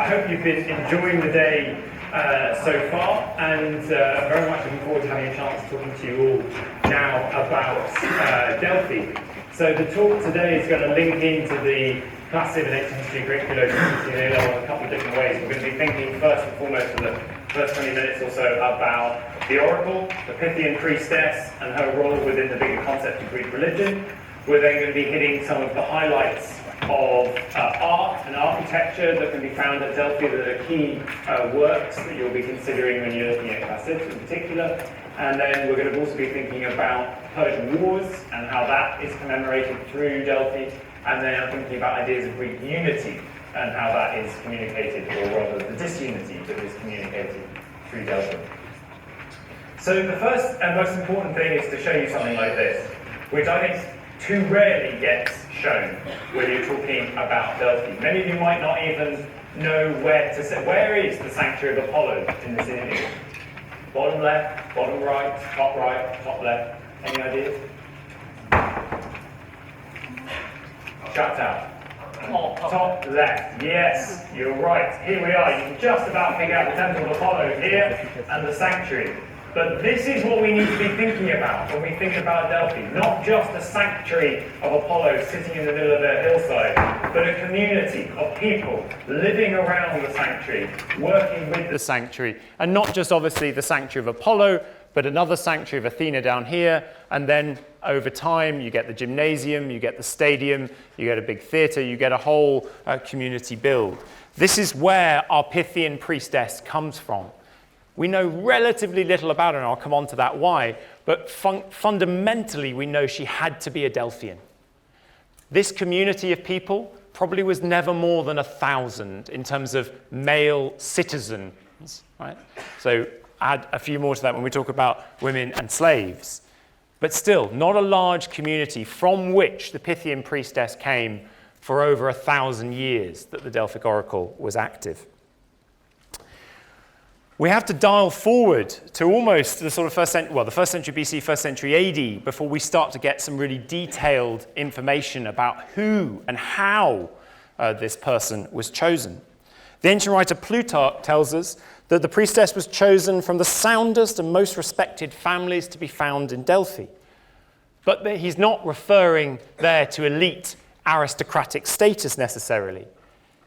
I hope you've been enjoying the day so far, and very much looking forward to having a chance to talking to you all now about Delphi. So the talk today is going to link into the passive and ancient history curriculum in a couple of different ways. We're going to be thinking first and foremost for the first 20 minutes or so about the oracle, the Pythian priestess, and her role within the bigger concept of Greek religion. We're then going to be hitting some of the highlights of art and architecture that can be found at Delphi that are key works that you'll be considering when you're looking at classics in particular. And then we're going to also be thinking about Persian wars and how that is commemorated through Delphi. And then I'm thinking about ideas of Greek unity and how that is communicated, or rather the disunity that is communicated through Delphi. So the first and most important thing is to show you something like this, which I think too rarely gets shown when you're talking about Delphi. Many of you might not even know where to say, where is the sanctuary of Apollo in this image? Bottom left, bottom right, top left. Any ideas? Shout out. Top left. Yes, you're right. Here we are. You can just about figure out the temple of Apollo here and the sanctuary. But this is what we need to be thinking about when we think about Delphi. Not just a sanctuary of Apollo sitting in the middle of a hillside, but a community of people living around the sanctuary, working with the sanctuary. And not just obviously the sanctuary of Apollo, but another sanctuary of Athena down here. And then over time, you get the gymnasium, you get the stadium, you get a big theatre, you get a whole community build. This is where our Pythian priestess comes from. We know relatively little about her, and I'll come on to that why, but fundamentally we know she had to be a Delphian. This community of people probably was never more than 1,000 in terms of male citizens, right? So add a few more to that when we talk about women and slaves. But still, not a large community from which the Pythian priestess came for over 1,000 years that the Delphic oracle was active. We have to dial forward to almost the sort of the first century BC, first century AD, before we start to get some really detailed information about who and how this person was chosen. The ancient writer Plutarch tells us that the priestess was chosen from the soundest and most respected families to be found in Delphi. But he's not referring there to elite aristocratic status necessarily.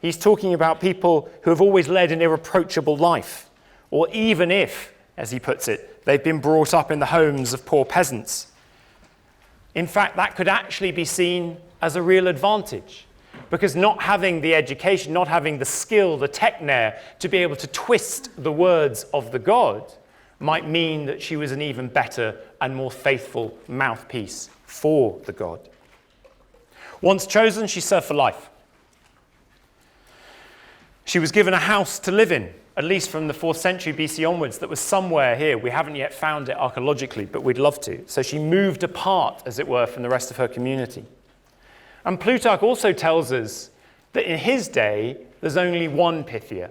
He's talking about people who have always led an irreproachable life. Or even if, as he puts it, they've been brought up in the homes of poor peasants. In fact, that could actually be seen as a real advantage, because not having the education, not having the skill, the techne, to be able to twist the words of the god might mean that she was an even better and more faithful mouthpiece for the god. Once chosen, she served for life. She was given a house to live in, at least from the 4th century BC onwards, that was somewhere here. We haven't yet found it archaeologically, but we'd love to. So she moved apart, as it were, from the rest of her community. And Plutarch also tells us that in his day, there's only one Pythia.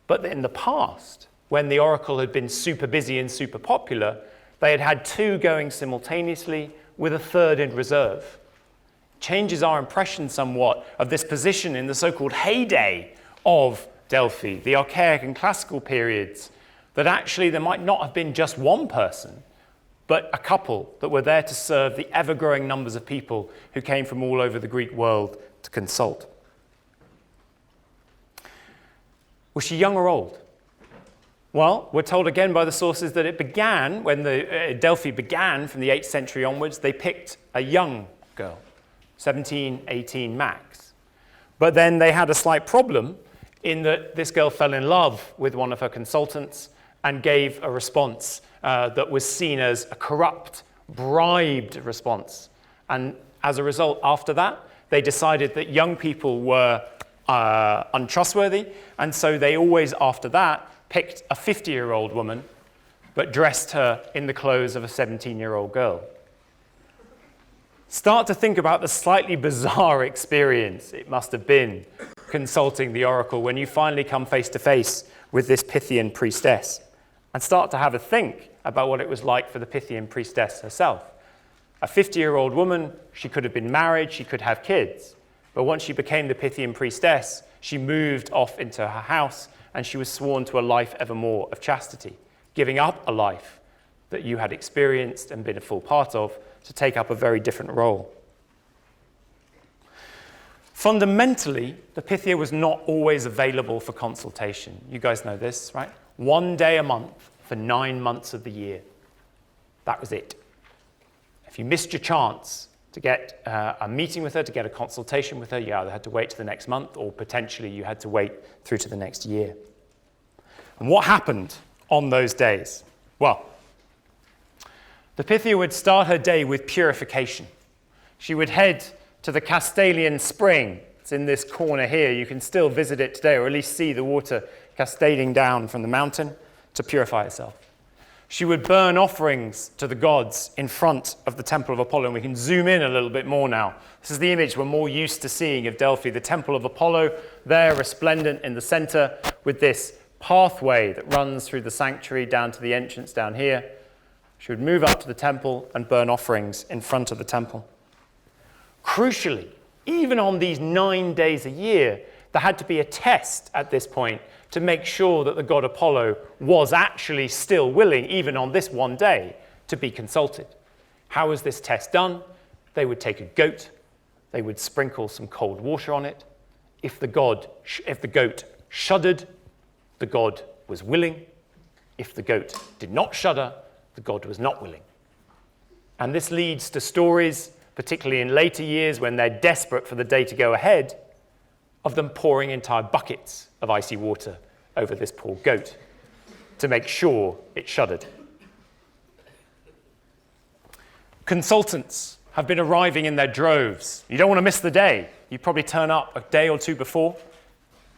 But that in the past, when the oracle had been super busy and super popular, they had had 2 going simultaneously with a 3rd in reserve. Changes our impression somewhat of this position in the so-called heyday of Delphi, the archaic and classical periods, that actually there might not have been just one person, but a couple that were there to serve the ever-growing numbers of people who came from all over the Greek world to consult. Was she young or old? Well, we're told again by the sources that it began, when the Delphi began from the 8th century onwards, they picked a young girl, 17, 18 max. But then they had a slight problem in that this girl fell in love with one of her consultants and gave a response that was seen as a corrupt, bribed response. And as a result, after that, they decided that young people were untrustworthy, and so they always, after that, picked a 50-year-old woman, but dressed her in the clothes of a 17-year-old girl. Start to think about the slightly bizarre experience it must have been consulting the oracle when you finally come face to face with this Pythian priestess, and start to have a think about what it was like for the Pythian priestess herself. A 50-year-old woman, she could have been married, she could have kids, but once she became the Pythian priestess, she moved off into her house, and she was sworn to a life evermore of chastity, giving up a life that you had experienced and been a full part of to take up a very different role. Fundamentally, the Pythia was not always available for consultation. You guys know this, right? 1 day a month for 9 months of the year. That was it. If you missed your chance to get a meeting with her, to get a consultation with her, you either had to wait to the next month or potentially you had to wait through to the next year. And what happened on those days? Well, the Pythia would start her day with purification. She would head to the Castalian spring. It's in this corner here. You can still visit it today, or at least see the water cascading down from the mountain to purify herself. She would burn offerings to the gods in front of the Temple of Apollo, and we can zoom in a little bit more now. This is the image we're more used to seeing of Delphi, the Temple of Apollo, there resplendent in the center with this pathway that runs through the sanctuary down to the entrance down here. She would move up to the temple and burn offerings in front of the temple. Crucially, even on these 9 days a year, there had to be a test at this point to make sure that the god Apollo was actually still willing, even on this one day, to be consulted. How was this test done? They would take a goat, they would sprinkle some cold water on it. If the goat shuddered, the god was willing. If the goat did not shudder, the god was not willing. And this leads to stories, particularly in later years when they're desperate for the day to go ahead, of them pouring entire buckets of icy water over this poor goat to make sure it shuddered. Consultants have been arriving in their droves. You don't want to miss the day. You probably turn up a day or two before,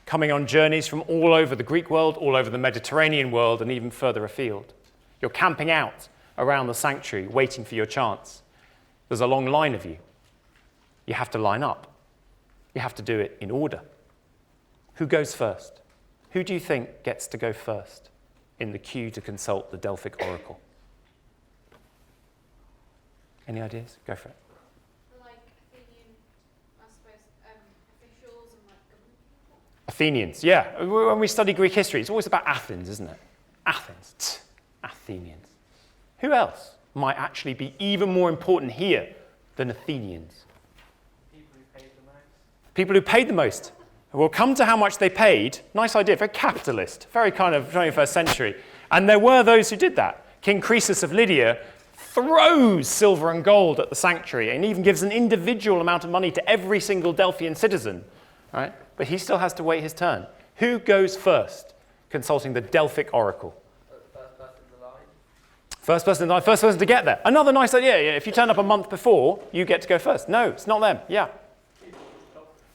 coming on journeys from all over the Greek world, all over the Mediterranean world, and even further afield. You're camping out around the sanctuary, waiting for your chance. There's a long line of you. You have to line up. You have to do it in order. Who goes first? Who do you think gets to go first in the queue to consult the Delphic oracle? Any ideas? Go for it. Like Athenian, I suppose, officials and like government people? Athenians, yeah. When we study Greek history, it's always about Athens, isn't it? Athens. Athenians. Who else might actually be even more important here than Athenians? People who paid the most. People who paid the most. We'll come to how much they paid. Nice idea, very capitalist, very kind of 21st century. And there were those who did that. King Croesus of Lydia throws silver and gold at the sanctuary and even gives an individual amount of money to every single Delphian citizen. Right? But he still has to wait his turn. Who goes first consulting the Delphic oracle? First person in the line. First person in the line, first person to get there. Another nice idea. Yeah, if you turn up a month before, you get to go first. No, it's not them. Yeah.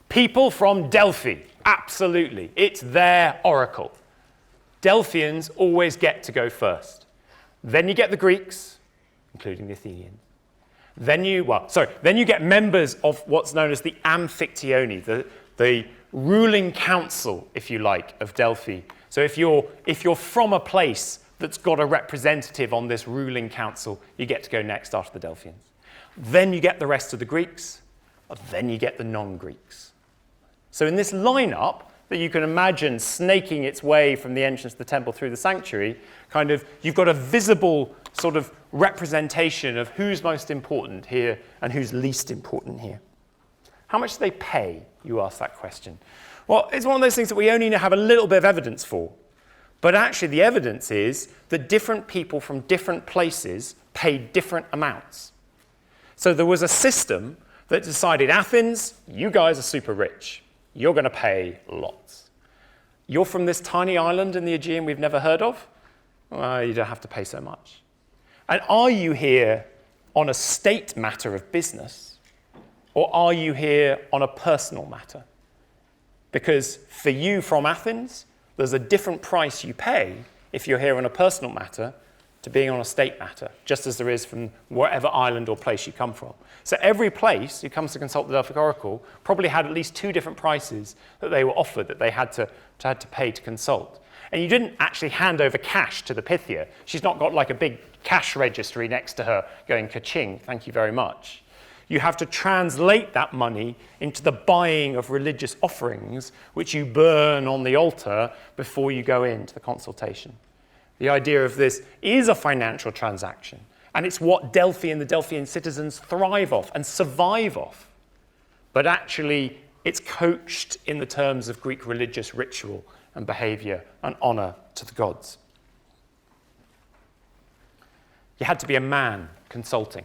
People from Delphi. Absolutely. It's their oracle. Delphians always get to go first. Then you get the Greeks, including the Athenians. Then you get members of what's known as the Amphictyoni, the ruling council, if you like, of Delphi. So if you're from a place that's got a representative on this ruling council, you get to go next after the Delphians. Then you get the rest of the Greeks, then you get the non-Greeks. So in this lineup that you can imagine snaking its way from the entrance to the temple through the sanctuary, you've got a visible sort of representation of who's most important here and who's least important here. How much do they pay? You ask that question. Well, it's one of those things that we only have a little bit of evidence for. But actually the evidence is that different people from different places paid different amounts. So there was a system that decided, Athens, you guys are super rich. You're going to pay lots. You're from this tiny island in the Aegean we've never heard of? Well, you don't have to pay so much. And are you here on a state matter of business, or are you here on a personal matter? Because for you from Athens, there's a different price you pay if you're here on a personal matter to being on a state matter, just as there is from whatever island or place you come from. So every place who comes to consult the Delphic oracle probably had at least 2 different prices that they were offered that they had to pay to consult. And you didn't actually hand over cash to the Pythia. She's not got like a big cash registry next to her going ka-ching, thank you very much. you have to translate that money into the buying of religious offerings, which you burn on the altar before you go into the consultation. The idea of this is a financial transaction, and it's what Delphi and the Delphian citizens thrive off and survive off. But actually, it's coached in the terms of Greek religious ritual and behavior and honor to the gods. You had to be a man consulting,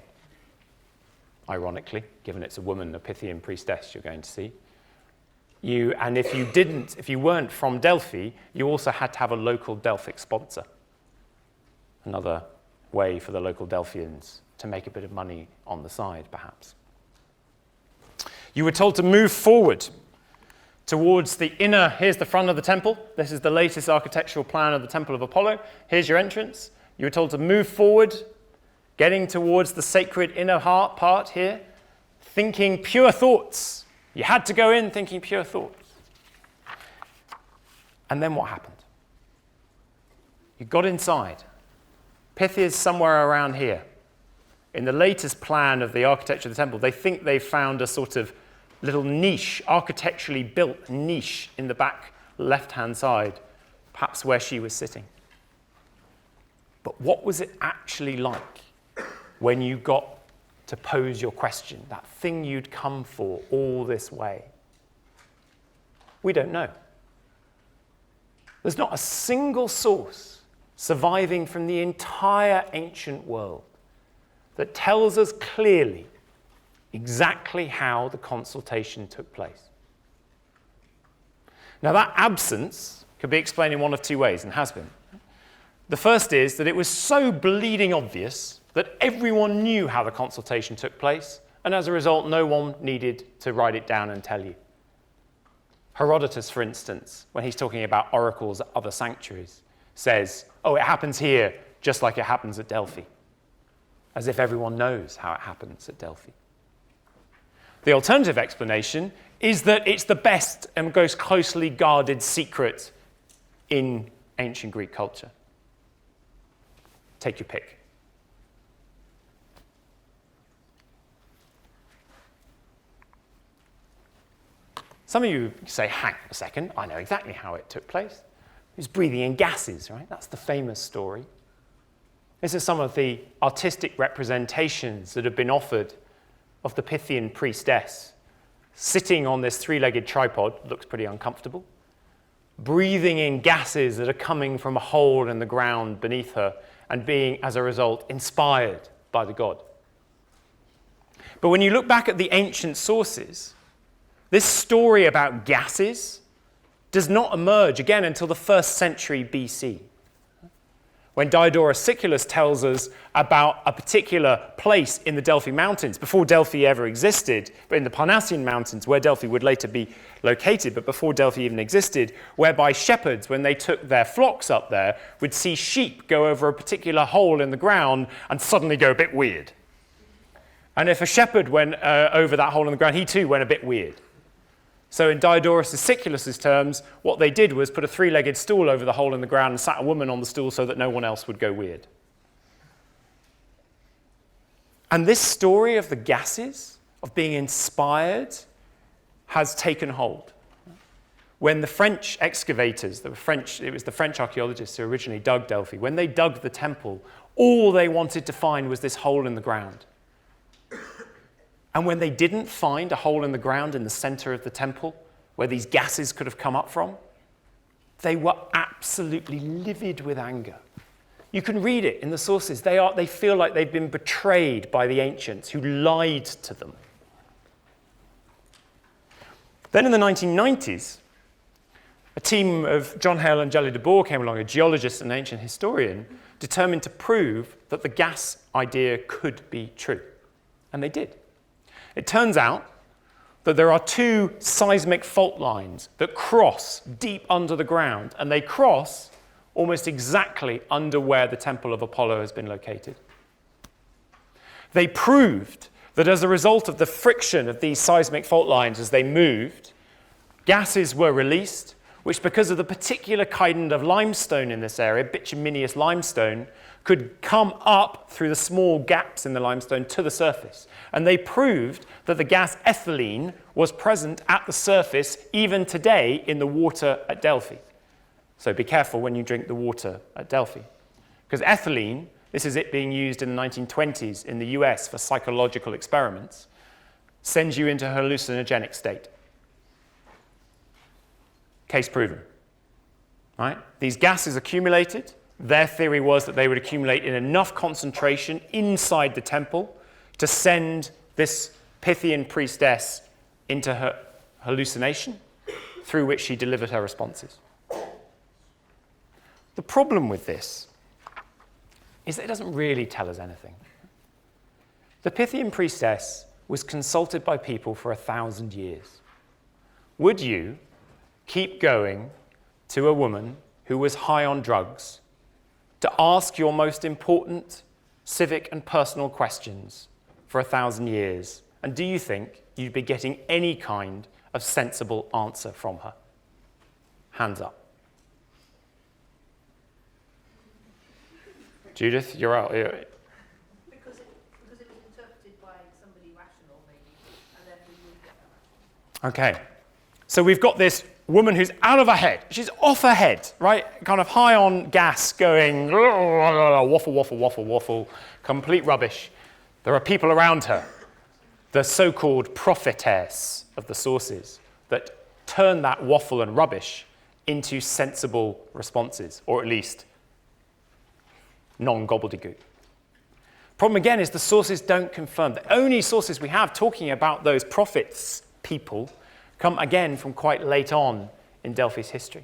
ironically, given it's a woman, a Pythian priestess you're going to see. And if you weren't from Delphi, you also had to have a local Delphic sponsor. Another way for the local Delphians to make a bit of money on the side, perhaps. You were told to move forward towards the inner, here's the front of the temple. This is the latest architectural plan of the Temple of Apollo. Here's your entrance. You were told to move forward, getting towards the sacred inner heart part here, thinking pure thoughts. You had to go in thinking pure thoughts. And then what happened? You got inside. Pythia is somewhere around here. In the latest plan of the architecture of the temple, they think they found a sort of little niche, architecturally built niche in the back left-hand side, perhaps where she was sitting. But what was it actually like when you got to pose your question, that thing you'd come for all this way? We don't know. There's not a single source surviving from the entire ancient world that tells us clearly exactly how the consultation took place. Now, that absence could be explained in one of two ways, and has been. The first is that it was so bleeding obvious that everyone knew how the consultation took place, and as a result, no one needed to write it down and tell you. Herodotus, for instance, when he's talking about oracles at other sanctuaries, says, oh, it happens here just like it happens at Delphi, as if everyone knows how it happens at Delphi. The alternative explanation is that it's the best and most closely guarded secret in ancient Greek culture. Take your pick. Some of you say, hang on a second, I know exactly how it took place. He was breathing in gases, right? That's the famous story. This is some of the artistic representations that have been offered of the Pythian priestess, sitting on this three-legged tripod, looks pretty uncomfortable, breathing in gases that are coming from a hole in the ground beneath her and being, as a result, inspired by the god. But when you look back at the ancient sources, this story about gases does not emerge again until the 1st century BC. When Diodorus Siculus tells us about a particular place in the Delphi Mountains, before Delphi ever existed, but in the Parnassian Mountains, where Delphi would later be located, but before Delphi even existed, whereby shepherds, when they took their flocks up there, would see sheep go over a particular hole in the ground and suddenly go a bit weird. And if a shepherd went over that hole in the ground, he too went a bit weird. So in Diodorus Siculus's terms, what they did was put a three-legged stool over the hole in the ground and sat a woman on the stool so that no one else would go weird. And this story of the gases, of being inspired, has taken hold. When the French excavators, it was the French archaeologists who originally dug Delphi, when they dug the temple, all they wanted to find was this hole in the ground. And when they didn't find a hole in the ground in the center of the temple where these gases could have come up from, they were absolutely livid with anger. You can read it in the sources. They feel like they've been betrayed by the ancients who lied to them. Then in the 1990s, a team of John Hale and Jelly de Boer came along, a geologist and ancient historian, determined to prove that the gas idea could be true. And they did. It turns out that there are two seismic fault lines that cross deep under the ground, and they cross almost exactly under where the Temple of Apollo has been located. They proved that as a result of the friction of these seismic fault lines as they moved, gases were released, which because of the particular kind of limestone in this area, bituminous limestone, could come up through the small gaps in the limestone to the surface. And they proved that the gas ethylene was present at the surface even today in the water at Delphi. So be careful when you drink the water at Delphi. Because ethylene, this is it being used in the 1920s in the US for psychological experiments, sends you into a hallucinogenic state. Case proven. Right? These gases accumulated. Their theory was that they would accumulate in enough concentration inside the temple to send this Pythian priestess into her hallucination, through which she delivered her responses. The problem with this is that it doesn't really tell us anything. The Pythian priestess was consulted by people for 1,000 years. Would you keep going to a woman who was high on drugs to ask your most important civic and personal questions for 1,000 years? And do you think you'd be getting any kind of sensible answer from her? Hands up. Judith, you're out. Because it was interpreted by somebody rational, maybe, and therefore you wouldn't get that rational. Okay. So we've got this woman who's out of her head. She's off her head, right? Kind of high on gas, going waffle, waffle, waffle, waffle, complete rubbish. There are people around her, the so-called prophetess of the sources, that turn that waffle and rubbish into sensible responses, or at least non-gobbledygook. Problem again is the sources don't confirm. The only sources we have talking about those prophets, people, come again from quite late on in Delphi's history.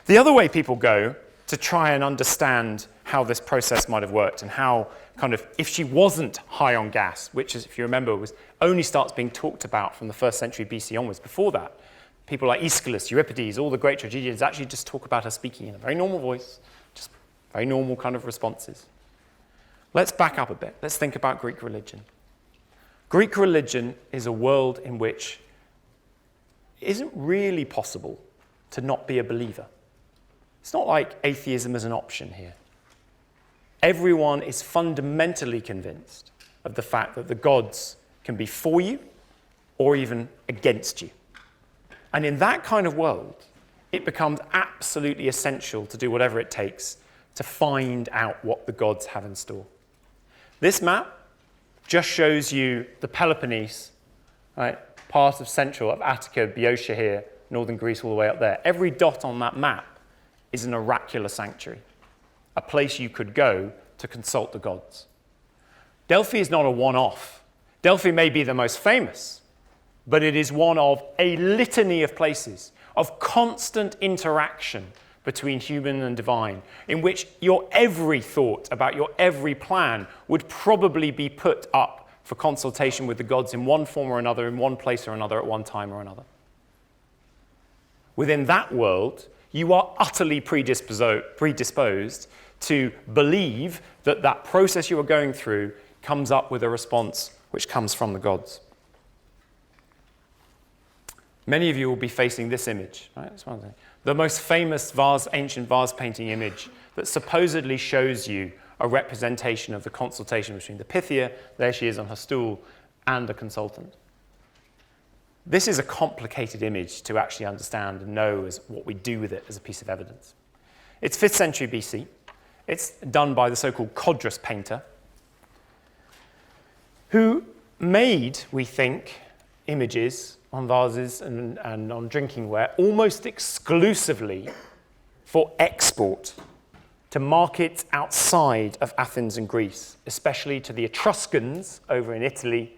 The other way people go to try and understand how this process might have worked and how, kind of, if she wasn't high on gas, which, is, if you remember, was only starts being talked about from the 1st century BC onwards. Before that, people like Aeschylus, Euripides, all the great tragedians actually just talk about her speaking in a very normal voice, just very normal kind of responses. Let's back up a bit. Let's think about Greek religion. Greek religion is a world in which it isn't really possible to not be a believer. It's not like atheism is an option here. Everyone is fundamentally convinced of the fact that the gods can be for you or even against you. And in that kind of world, it becomes absolutely essential to do whatever it takes to find out what the gods have in store. This map just shows you the Peloponnese, right? Part of central, of Attica, Boeotia here, northern Greece all the way up there. Every dot on that map is an oracular sanctuary, a place you could go to consult the gods. Delphi is not a one-off. Delphi may be the most famous, but it is one of a litany of places of constant interaction between human and divine, in which your every thought about your every plan would probably be put up for consultation with the gods in one form or another, in one place or another, at one time or another. Within that world, you are utterly predisposed to believe that that process you are going through comes up with a response which comes from the gods. Many of you will be facing this image, right? That's one thing. The most famous ancient vase painting image that supposedly shows you a representation of the consultation between the Pythia, there she is on her stool, and the consultant. This is a complicated image to actually understand and know as what we do with it as a piece of evidence. It's 5th century BC. It's done by the so-called Codrus painter, who made, we think, images on vases and on drinking ware almost exclusively for export to markets outside of Athens and Greece, especially to the Etruscans over in Italy,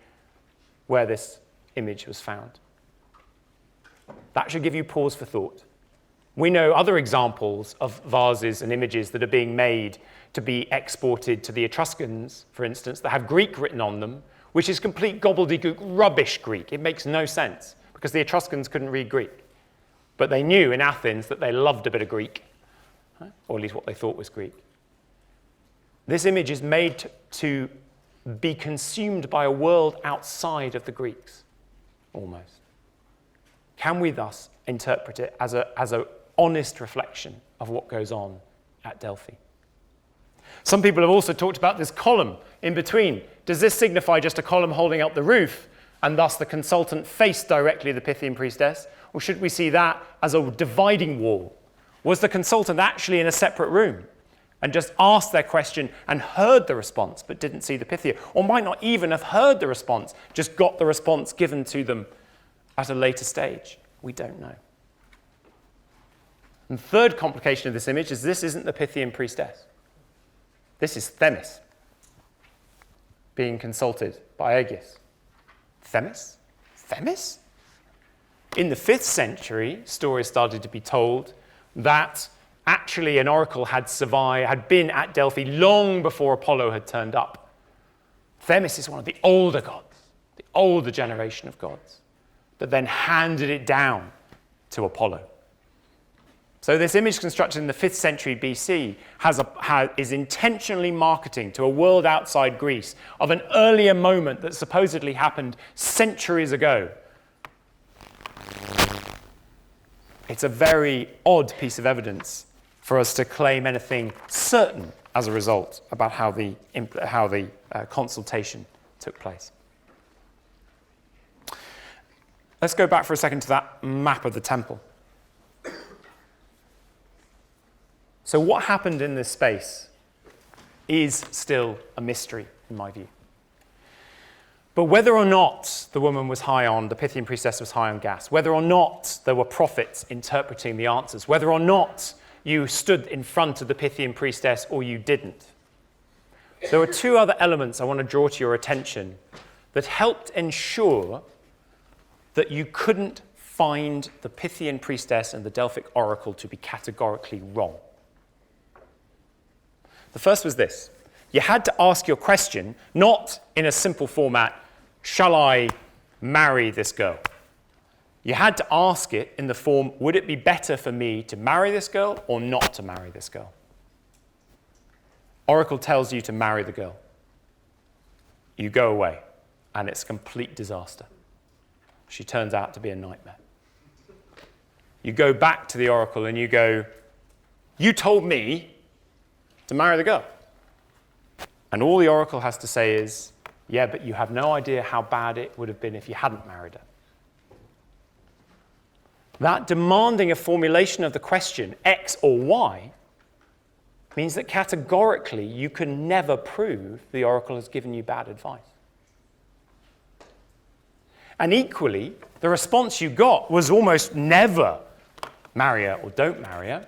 where this image was found. That should give you pause for thought. We know other examples of vases and images that are being made to be exported to the Etruscans, for instance, that have Greek written on them, which is complete gobbledygook, rubbish Greek. It makes no sense, because the Etruscans couldn't read Greek. But they knew in Athens that they loved a bit of Greek, right? Or at least what they thought was Greek. This image is made to be consumed by a world outside of the Greeks, almost. Can we thus interpret it as an honest reflection of what goes on at Delphi? Some people have also talked about this column in between. Does this signify just a column holding up the roof, and thus the consultant faced directly the Pythian priestess? Or should we see that as a dividing wall? Was the consultant actually in a separate room and just asked their question and heard the response but didn't see the Pythia? Or might not even have heard the response, just got the response given to them at a later stage? We don't know. And the third complication of this image is this isn't the Pythian priestess. This is Themis being consulted by Aegeus. Themis? Themis? In the 5th century, stories started to be told that actually an oracle had been at Delphi long before Apollo had turned up. Themis is one of the older gods, the older generation of gods, that then handed it down to Apollo. So this image constructed in the 5th century BC is intentionally marketing to a world outside Greece of an earlier moment that supposedly happened centuries ago. It's a very odd piece of evidence for us to claim anything certain as a result about how the consultation took place. Let's go back for a second to that map of the temple. So what happened in this space is still a mystery, in my view. But whether or not the woman was high on, the Pythian priestess was high on gas, whether or not there were prophets interpreting the answers, whether or not you stood in front of the Pythian priestess or you didn't, there were two other elements I want to draw to your attention that helped ensure that you couldn't find the Pythian priestess and the Delphic oracle to be categorically wrong. The first was this. You had to ask your question not in a simple format, shall I marry this girl? You had to ask it in the form, would it be better for me to marry this girl or not to marry this girl? Oracle tells you to marry the girl. You go away, and it's a complete disaster. She turns out to be a nightmare. You go back to the oracle and you go, you told me to marry the girl. And all the oracle has to say is, yeah, but you have no idea how bad it would have been if you hadn't married her. That demanding a formulation of the question, X or Y, means that categorically you can never prove the oracle has given you bad advice. And equally, the response you got was almost never marry her or don't marry her.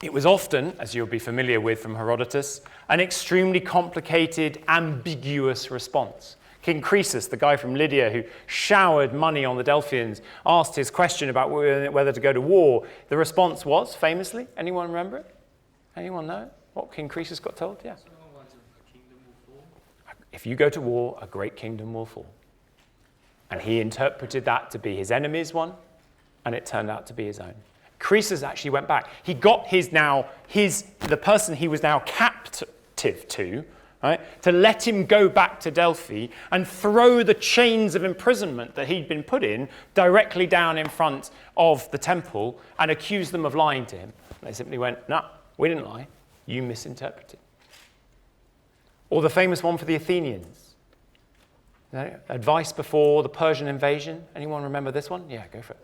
It was often, as you'll be familiar with from Herodotus, an extremely complicated, ambiguous response. King Croesus, the guy from Lydia who showered money on the Delphians, asked his question about whether to go to war. The response was, famously, anyone remember it? Anyone know what King Croesus got told? Yeah. If you go to war, a great kingdom will fall. And he interpreted that to be his enemy's one, and it turned out to be his own. Croesus actually went back. He got the person he was now captive to, right, to let him go back to Delphi and throw the chains of imprisonment that he'd been put in directly down in front of the temple and accuse them of lying to him. And they simply went, no, we didn't lie. You misinterpreted. Or the famous one for the Athenians. Advice before the Persian invasion. Anyone remember this one? Yeah, go for it.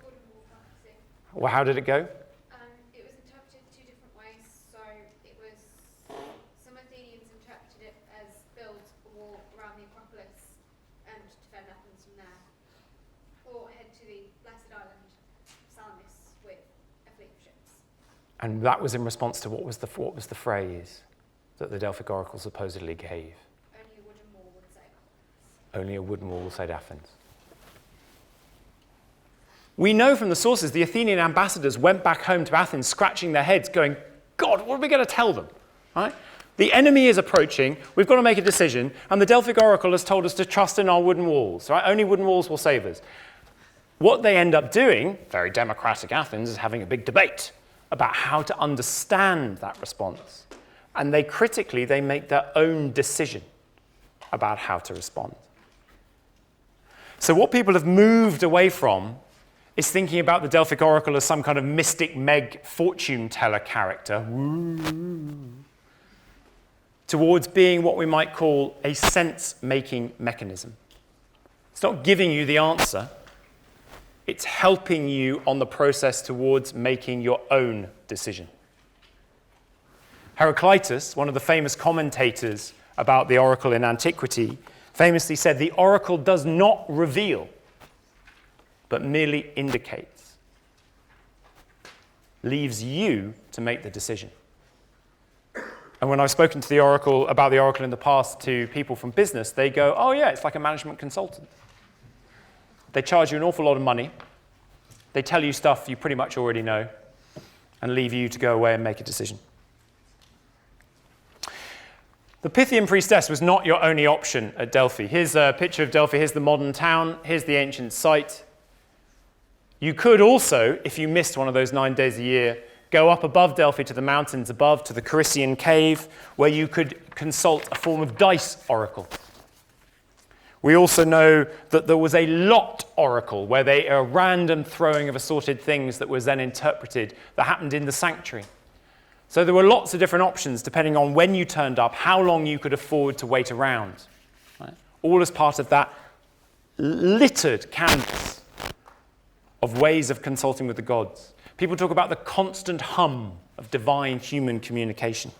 Well, how did it go? It was interpreted two different ways. So it was, some Athenians interpreted it as build a wall around the Acropolis and defend Athens from there, or head to the blessed island Salamis with a fleet of ships. And that was in response to what was the phrase that the Delphic oracle supposedly gave? Only a wooden wall would save Athens. Only a wooden wall will save Athens. We know from the sources the Athenian ambassadors went back home to Athens scratching their heads going, God, what are we going to tell them? Right? The enemy is approaching, we've got to make a decision, and the Delphic oracle has told us to trust in our wooden walls. Right? Only wooden walls will save us. What they end up doing, very democratic Athens, is having a big debate about how to understand that response. And they make their own decision about how to respond. So what people have moved away from is thinking about the Delphic oracle as some kind of mystic Meg fortune teller character, towards being what we might call a sense-making mechanism. It's not giving you the answer. It's helping you on the process towards making your own decision. Heraclitus, one of the famous commentators about the oracle in antiquity, famously said, "The oracle does not reveal, but merely indicates. Leaves you to make the decision." And when I've spoken to the oracle about the oracle in the past to people from business, they go, "Oh yeah, it's like a management consultant. They charge you an awful lot of money. They tell you stuff you pretty much already know and leave you to go away and make a decision." The Pythian priestess was not your only option at Delphi. Here's a picture of Delphi. Here's the modern town. Here's the ancient site. You could also, if you missed one of those 9 days a year, go up above Delphi to the mountains above, to the Carycian cave, where you could consult a form of dice oracle. We also know that there was a lot oracle, where a random throwing of assorted things that was then interpreted, that happened in the sanctuary. So there were lots of different options depending on when you turned up, how long you could afford to wait around. Right? All as part of that littered canvas of ways of consulting with the gods. People talk about the constant hum of divine human communication.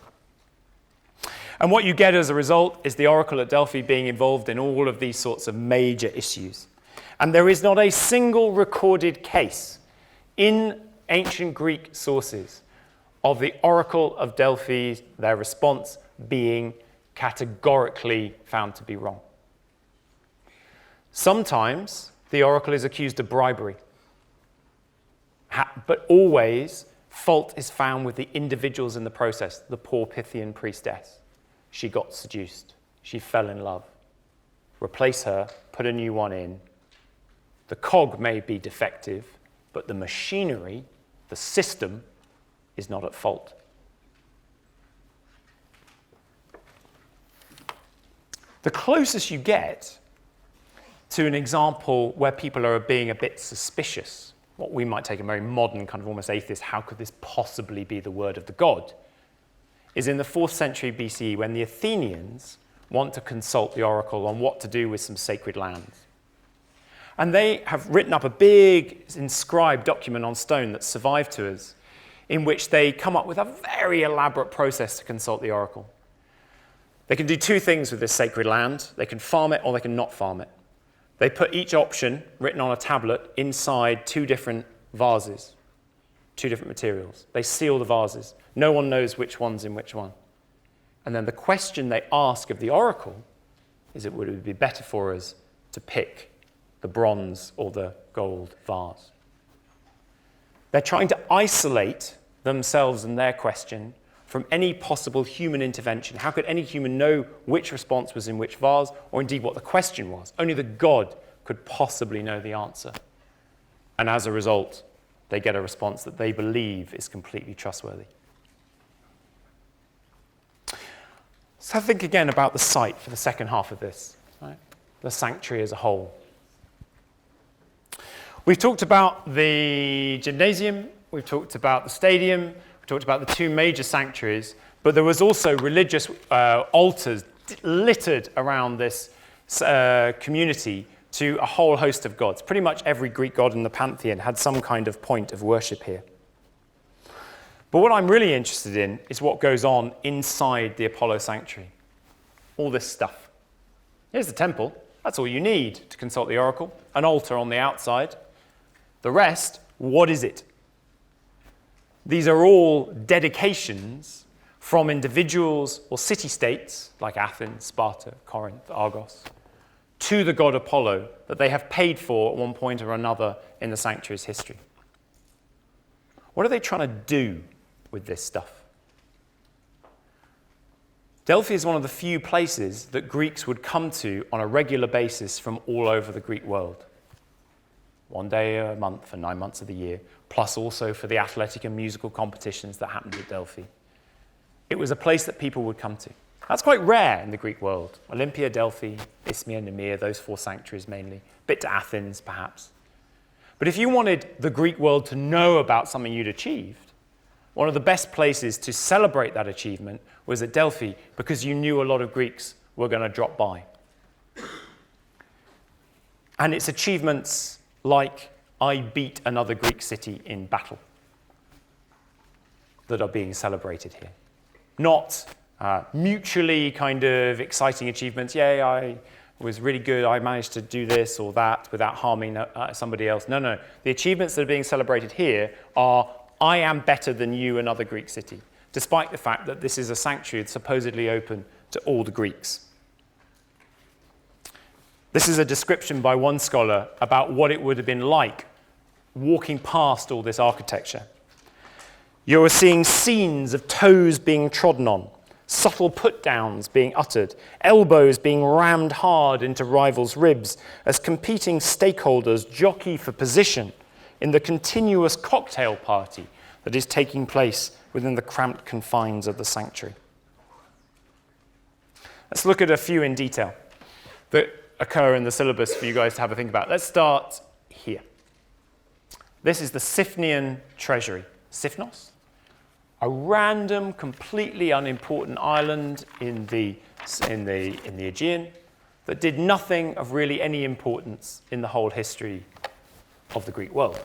And what you get as a result is the oracle at Delphi being involved in all of these sorts of major issues. And there is not a single recorded case in ancient Greek sources of the oracle of Delphi, their response being categorically found to be wrong. Sometimes the oracle is accused of bribery, but always fault is found with the individuals in the process. The poor Pythian priestess. She got seduced. She fell in love. Replace her, put a new one in. The cog may be defective, but the machinery, the system, is not at fault. The closest you get to an example where people are being a bit suspicious, what we might take a very modern kind of almost atheist, how could this possibly be the word of the god, is in the 4th century BCE when the Athenians want to consult the oracle on what to do with some sacred lands. And they have written up a big inscribed document on stone that's survived to us, in which they come up with a very elaborate process to consult the oracle. They can do 2 things with this sacred land. They can farm it or they can not farm it. They put each option, written on a tablet, inside 2 different vases, 2 different materials. They seal the vases. No one knows which one's in which one. And then the question they ask of the oracle is, would it be better for us to pick the bronze or the gold vase? They're trying to isolate themselves and their question from any possible human intervention. How could any human know which response was in which vase, or indeed what the question was? Only the god could possibly know the answer. And as a result, they get a response that they believe is completely trustworthy. So think again about the site for the second half of this, right? The sanctuary as a whole. We've talked about the gymnasium, we've talked about the stadium, we've talked about the 2 major sanctuaries, but there was also religious altars littered around this community to a whole host of gods. Pretty much every Greek god in the pantheon had some kind of point of worship here. But what I'm really interested in is what goes on inside the Apollo sanctuary. All this stuff. Here's the temple. That's all you need to consult the oracle. An altar on the outside. The rest, what is it? These are all dedications from individuals or city-states, like Athens, Sparta, Corinth, Argos, to the god Apollo that they have paid for at one point or another in the sanctuary's history. What are they trying to do with this stuff? Delphi is one of the few places that Greeks would come to on a regular basis from all over the Greek world. 1 day a month for 9 months of the year, plus also for the athletic and musical competitions that happened at Delphi. It was a place that people would come to. That's quite rare in the Greek world. Olympia, Delphi, Isthmia, Nemea, those 4 sanctuaries mainly. A bit to Athens, perhaps. But if you wanted the Greek world to know about something you'd achieved, one of the best places to celebrate that achievement was at Delphi, because you knew a lot of Greeks were going to drop by. And it's achievements like, I beat another Greek city in battle, that are being celebrated here. Not mutually kind of exciting achievements. Yay, I was really good, I managed to do this or that without harming somebody else. No, no. The achievements that are being celebrated here are, I am better than you, another Greek city, despite the fact that this is a sanctuary that's supposedly open to all the Greeks. This is a description by one scholar about what it would have been like walking past all this architecture. You're seeing scenes of toes being trodden on, subtle put-downs being uttered, elbows being rammed hard into rivals' ribs as competing stakeholders jockey for position in the continuous cocktail party that is taking place within the cramped confines of the sanctuary. Let's look at a few in detail that occur in the syllabus for you guys to have a think about. Let's start here. This is the Siphnian treasury. Siphnos? A random, completely unimportant island in the Aegean that did nothing of really any importance in the whole history of the Greek world.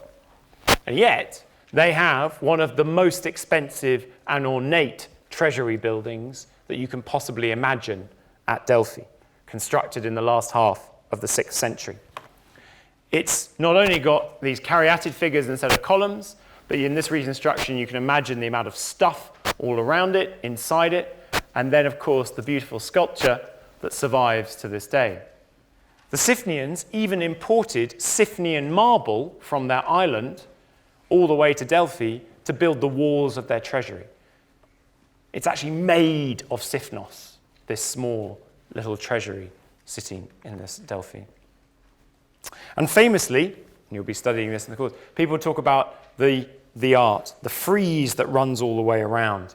And yet, they have one of the most expensive and ornate treasury buildings that you can possibly imagine at Delphi, constructed in the last half of the 6th century. It's not only got these caryatid figures instead of columns, but in this reconstruction, you can imagine the amount of stuff all around it, inside it, and then, of course, the beautiful sculpture that survives to this day. The Siphnians even imported Siphnian marble from their island all the way to Delphi to build the walls of their treasury. It's actually made of Siphnos, this small little treasury sitting in this Delphi. And famously, and you'll be studying this in the course, people talk about the art, the frieze that runs all the way around.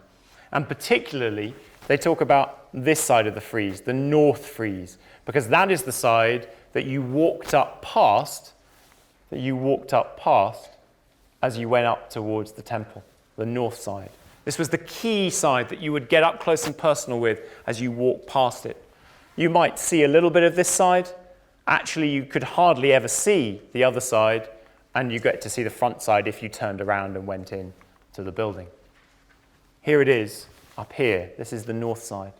And particularly, they talk about this side of the frieze, the north frieze, because that is the side that you walked up past, as you went up towards the temple, the north side. This was the key side that you would get up close and personal with as you walked past it. You might see a little bit of this side. Actually, you could hardly ever see the other side, and you get to see the front side if you turned around and went in to the building. Here it is, up here. This is the north side.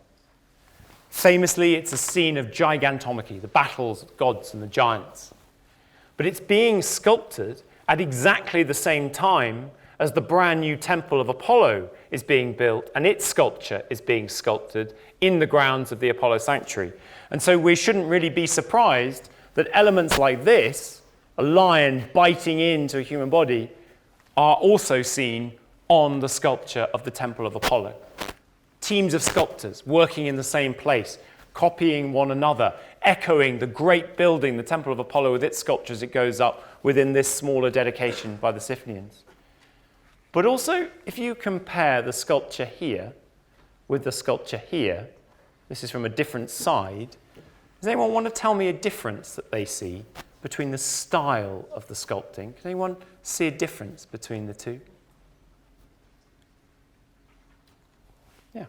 Famously, it's a scene of gigantomachy, the battles of gods and the giants. But it's being sculpted at exactly the same time as the brand new temple of Apollo is being built, and its sculpture is being sculpted in the grounds of the Apollo sanctuary. And so we shouldn't really be surprised that elements like this, a lion biting into a human body, are also seen on the sculpture of the Temple of Apollo. Teams of sculptors working in the same place, copying one another, echoing the great building, the Temple of Apollo, with its sculpture as it goes up within this smaller dedication by the Siphnians. But also, if you compare the sculpture here with the sculpture here, this is from a different side, does anyone want to tell me a difference that they see between the style of the sculpting? Can anyone see a difference between the two? Yeah.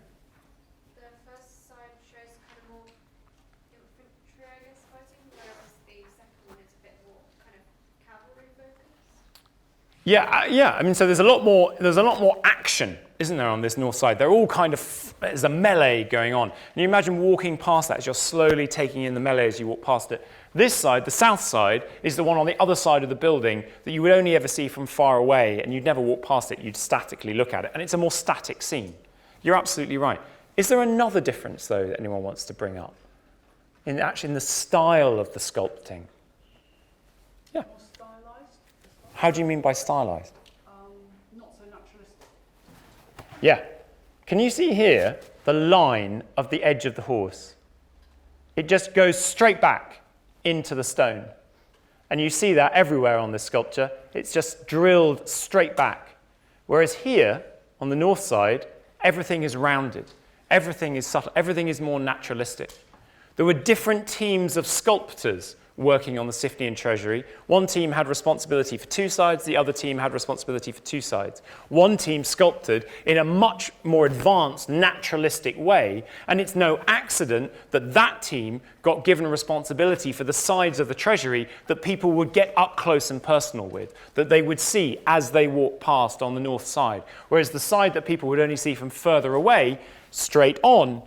The first side shows kind of more infantry, I guess, fighting, whereas the second one is a bit more kind of cavalry focused. Yeah. I mean, so there's a lot more action, isn't there, on this north side? They're all kind of, there's a melee going on. And you imagine walking past that as you're slowly taking in the melee as you walk past it. This side, the south side, is the one on the other side of the building that you would only ever see from far away, and you'd never walk past it, you'd statically look at it. And it's a more static scene. You're absolutely right. Is there another difference, though, that anyone wants to bring up? In the style of the sculpting? Yeah. More stylized? How do you mean by stylized? Not so naturalistic. Yeah. Can you see here the line of the edge of the horse? It just goes straight back into the stone. And you see that everywhere on this sculpture. It's just drilled straight back. Whereas here, on the north side, everything is rounded. Everything is subtle. Everything is more naturalistic. There were different teams of sculptors working on the Siphnian treasury. One team had responsibility for two sides, the other team had responsibility for two sides. One team sculpted in a much more advanced, naturalistic way, and it's no accident that that team got given responsibility for the sides of the treasury that people would get up close and personal with, that they would see as they walked past on the north side. Whereas the side that people would only see from further away, straight on,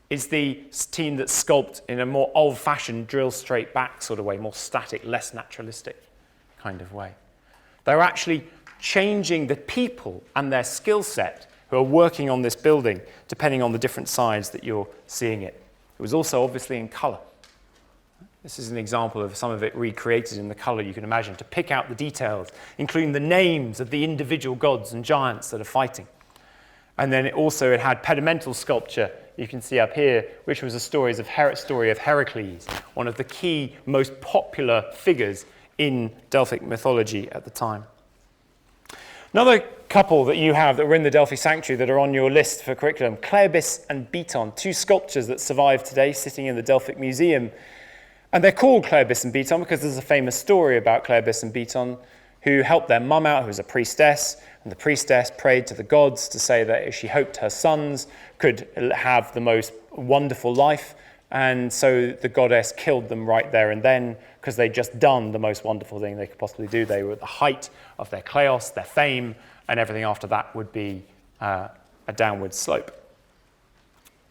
is the team that sculpted in a more old-fashioned drill straight back sort of way, more static, less naturalistic kind of way. They're actually changing the people and their skill set who are working on this building, depending on the different sides that you're seeing it. It was also obviously in colour. This is an example of some of it recreated in the colour you can imagine, to pick out the details, including the names of the individual gods and giants that are fighting. And then it had pedimental sculpture, you can see up here, which was a story of Heracles, one of the key, most popular figures in Delphic mythology at the time. Another couple that you have that were in the Delphi Sanctuary that are on your list for curriculum, Cleobis and Beton, two sculptures that survive today sitting in the Delphic Museum. And they're called Cleobis and Beton because there's a famous story about Cleobis and Beton who helped their mum out, who was a priestess, and the priestess prayed to the gods to say that she hoped her sons could have the most wonderful life, and so the goddess killed them right there and then because they'd just done the most wonderful thing they could possibly do. They were at the height of their kleos, their fame, and everything after that would be a downward slope.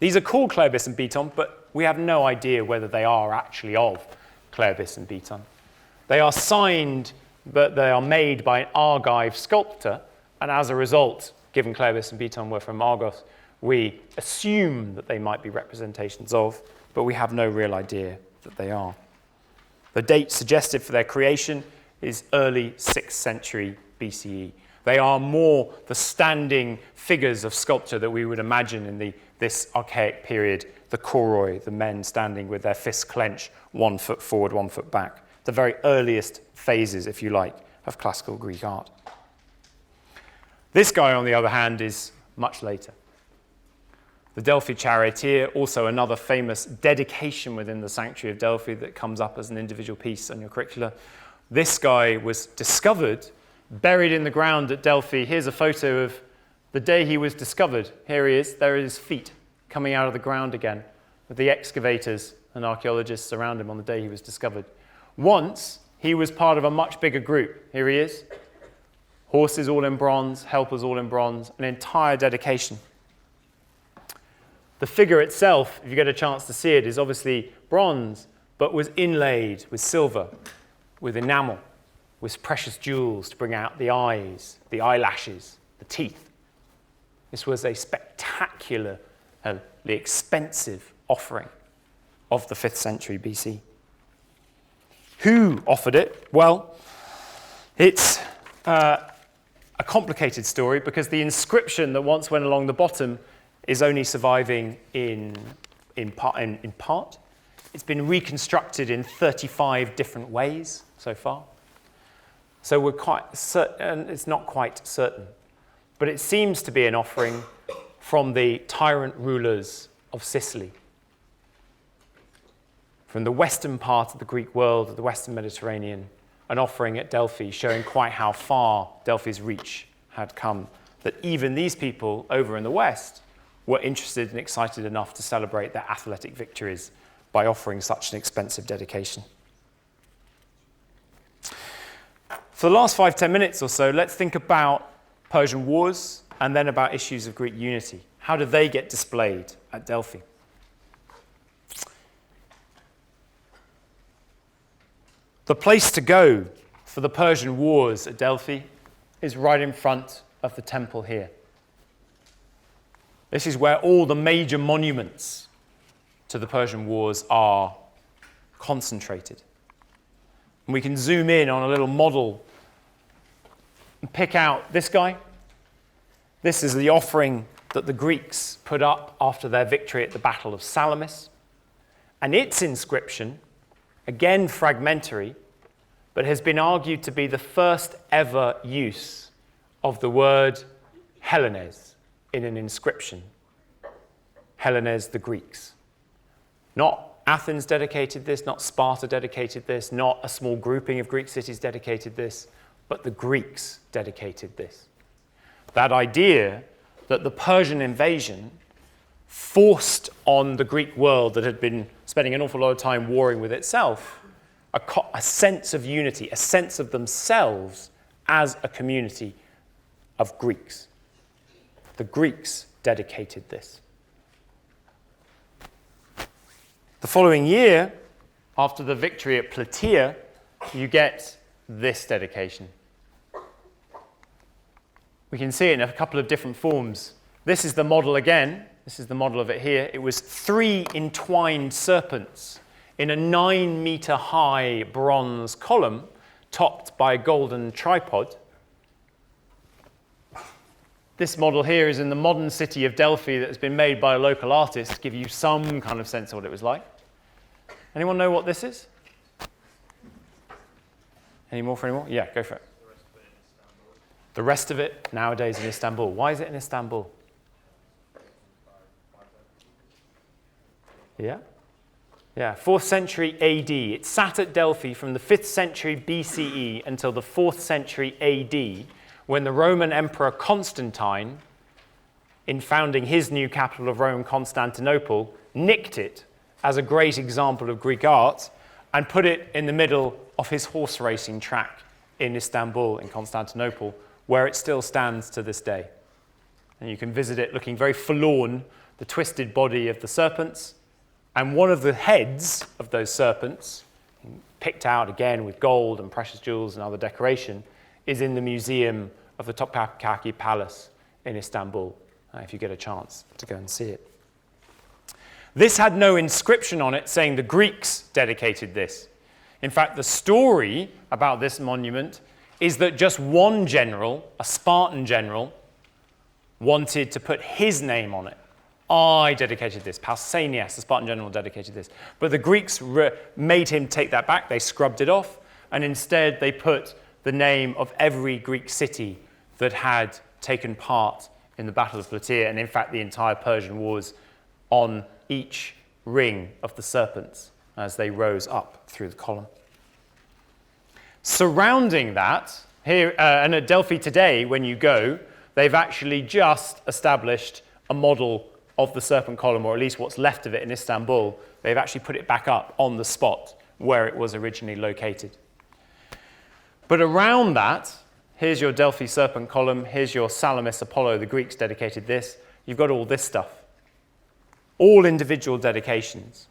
These are called Cleobis and Beton, but we have no idea whether they are actually of Cleobis and Beton. They are signed, but they are made by an Argive sculptor, and as a result, given Cleobis and Beton were from Argos, we assume that they might be representations of, but we have no real idea that they are. The date suggested for their creation is early 6th century BCE. They are more the standing figures of sculpture that we would imagine in this archaic period, the koroi, the men standing with their fists clenched, 1 foot forward, 1 foot back. The very earliest phases, if you like, of classical Greek art. This guy, on the other hand, is much later. The Delphi Charioteer, also another famous dedication within the Sanctuary of Delphi that comes up as an individual piece on your curricula. This guy was discovered, buried in the ground at Delphi. Here's a photo of the day he was discovered. Here he is. There are his feet coming out of the ground again, with the excavators and archaeologists around him on the day he was discovered. Once, he was part of a much bigger group. Here he is. Horses all in bronze, helpers all in bronze, an entire dedication. The figure itself, if you get a chance to see it, is obviously bronze, but was inlaid with silver, with enamel, with precious jewels to bring out the eyes, the eyelashes, the teeth. This was a spectacularly expensive offering of the 5th century BC. Who offered it? Well, it's a complicated story because the inscription that once went along the bottom is only surviving in part. It's been reconstructed in 35 different ways so far. So we're quite certain, it's not quite certain, but it seems to be an offering from the tyrant rulers of Sicily, from the western part of the Greek world, of the western Mediterranean, an offering at Delphi showing quite how far Delphi's reach had come, that even these people over in the west were interested and excited enough to celebrate their athletic victories by offering such an expensive dedication. For the last 5-10 minutes or so, let's think about Persian wars and then about issues of Greek unity. How do they get displayed at Delphi? The place to go for the Persian wars at Delphi is right in front of the temple here. This is where all the major monuments to the Persian wars are concentrated. And we can zoom in on a little model and pick out this guy. This is the offering that the Greeks put up after their victory at the Battle of Salamis. And its inscription, again fragmentary, but has been argued to be the first ever use of the word Hellenes in an inscription. Hellenes, the Greeks. Not Athens dedicated this, not Sparta dedicated this, not a small grouping of Greek cities dedicated this, but the Greeks dedicated this. That idea that the Persian invasion forced on the Greek world that had been spending an awful lot of time warring with itself a sense of unity, a sense of themselves as a community of Greeks. The Greeks dedicated this. The following year, after the victory at Plataea, you get this dedication. We can see it in a couple of different forms. This is the model again. This is the model of it here. It was 3 entwined serpents in a 9-meter high bronze column topped by a golden tripod. This model here is in the modern city of Delphi that has been made by a local artist to give you some kind of sense of what it was like. Anyone know what this is? Any more for any more? Yeah, go for it. The rest of it nowadays in Istanbul. Why is it in Istanbul? Yeah? Yeah, 4th century AD. It sat at Delphi from the 5th century BCE until the 4th century AD, when the Roman Emperor Constantine, in founding his new capital of Rome, Constantinople, nicked it as a great example of Greek art and put it in the middle of his horse racing track in Istanbul, in Constantinople, where it still stands to this day. And you can visit it looking very forlorn, the twisted body of the serpents, and one of the heads of those serpents, picked out again with gold and precious jewels and other decoration, is in the museum of the Topkapi Palace in Istanbul, if you get a chance to go and see it. This had no inscription on it saying the Greeks dedicated this. In fact, the story about this monument is that just one general, a Spartan general, wanted to put his name on it. I dedicated this. Pausanias, the Spartan general, dedicated this. But the Greeks made him take that back. They scrubbed it off, and instead they put the name of every Greek city that had taken part in the Battle of Plataea, and in fact the entire Persian wars, on each ring of the serpents as they rose up through the column. Surrounding that, here and at Delphi today, when you go, they've actually just established a model of the serpent column, or at least what's left of it in Istanbul. They've actually put it back up on the spot where it was originally located. But around that, here's your Delphi serpent column, here's your Salamis Apollo, the Greeks dedicated this. You've got all this stuff. All individual dedications.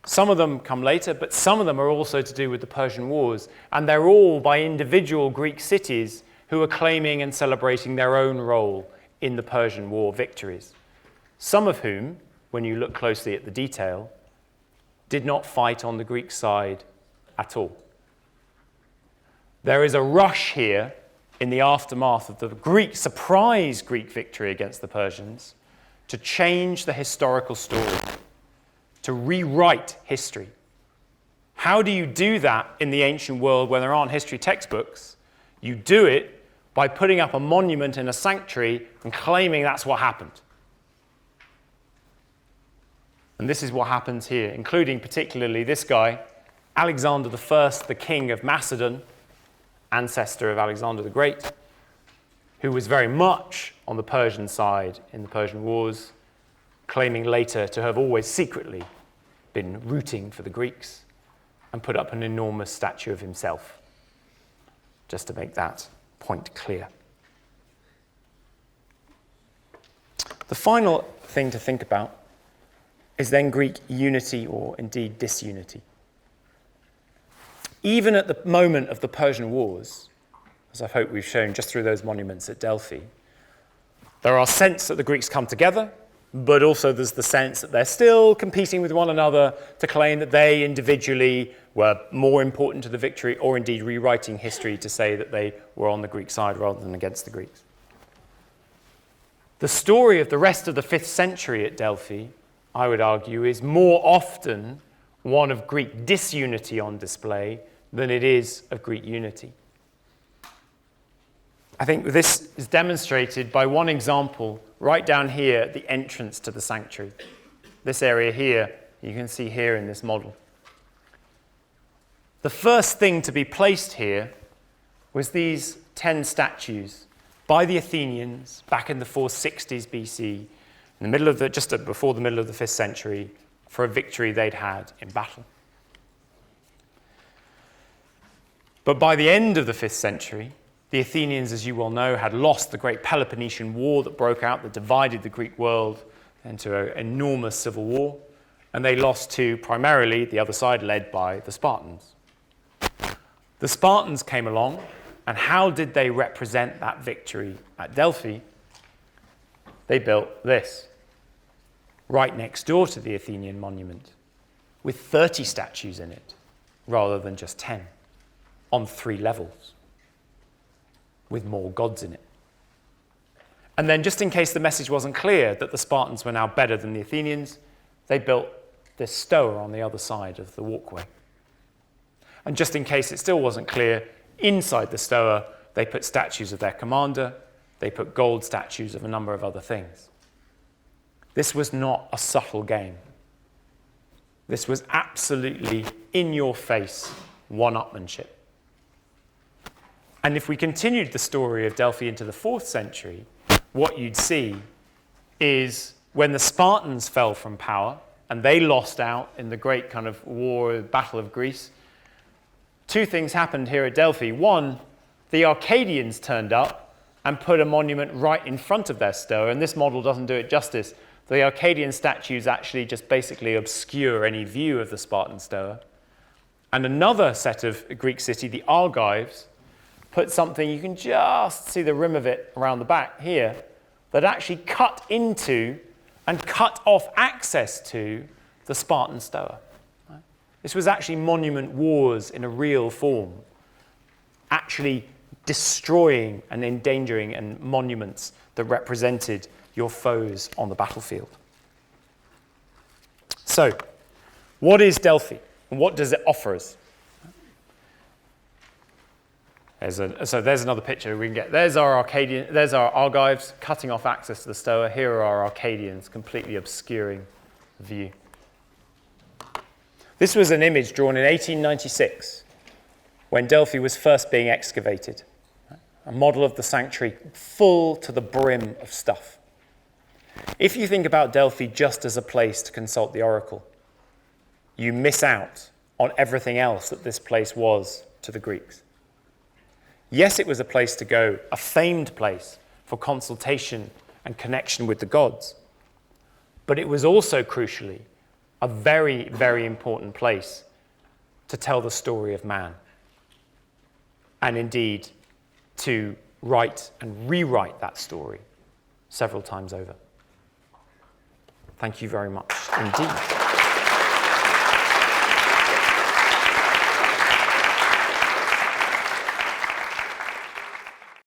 Some of them come later, but some of them are also to do with the Persian Wars, and they're all by individual Greek cities who are claiming and celebrating their own role in the Persian War victories. Some of whom, when you look closely at the detail, did not fight on the Greek side at all. There is a rush here in the aftermath of the surprise Greek victory against the Persians to change the historical story, to rewrite history. How do you do that in the ancient world when there aren't history textbooks? You do it by putting up a monument in a sanctuary and claiming that's what happened. And this is what happens here, including particularly this guy, Alexander I, the king of Macedon, ancestor of Alexander the Great, who was very much on the Persian side in the Persian Wars, claiming later to have always secretly been rooting for the Greeks, and put up an enormous statue of himself, just to make that point clear. The final thing to think about is then Greek unity, or indeed disunity. Even at the moment of the Persian Wars, as I hope we've shown just through those monuments at Delphi, there are sense that the Greeks come together, but also there's the sense that they're still competing with one another to claim that they individually were more important to the victory, or indeed rewriting history to say that they were on the Greek side rather than against the Greeks. The story of the rest of the 5th century at Delphi, I would argue, is more often one of Greek disunity on display than it is of Greek unity. I think this is demonstrated by one example right down here at the entrance to the sanctuary. This area here you can see here in this model. The first thing to be placed here was these 10 statues by the Athenians back in the 460s BC, in the middle of just before the middle of the 5th century, for a victory they'd had in battle. But by the end of the 5th century, the Athenians, as you well know, had lost the great Peloponnesian War that broke out, that divided the Greek world into an enormous civil war, and they lost to primarily the other side led by the Spartans. The Spartans came along, and how did they represent that victory at Delphi? They built this, right next door to the Athenian monument, with 30 statues in it, rather than just 10, on 3 levels, with more gods in it. And then, just in case the message wasn't clear that the Spartans were now better than the Athenians, they built this stoa on the other side of the walkway. And just in case it still wasn't clear, inside the stoa, they put statues of their commander, they put gold statues of a number of other things. This was not a subtle game. This was absolutely in-your-face one-upmanship. And if we continued the story of Delphi into the 4th century, what you'd see is when the Spartans fell from power and they lost out in the great kind of war, Battle of Greece, 2 things happened here at Delphi. One, the Arcadians turned up and put a monument right in front of their stoa, and this model doesn't do it justice. The Arcadian statues actually just basically obscure any view of the Spartan stoa. And another set of Greek city, the Argives, put something, you can just see the rim of it around the back here, that actually cut into and cut off access to the Spartan stoa. This was actually monument wars in a real form, actually destroying and endangering and monuments that represented your foes on the battlefield. So, what is Delphi? And what does it offer us? So there's another picture we can get. There's our Argives cutting off access to the stoa. Here are our Arcadians completely obscuring the view. This was an image drawn in 1896 when Delphi was first being excavated. A model of the sanctuary full to the brim of stuff. If you think about Delphi just as a place to consult the oracle, you miss out on everything else that this place was to the Greeks. Yes, it was a place to go, a famed place for consultation and connection with the gods, but it was also, crucially, a very, very important place to tell the story of man, and indeed to write and rewrite that story several times over. Thank you very much indeed.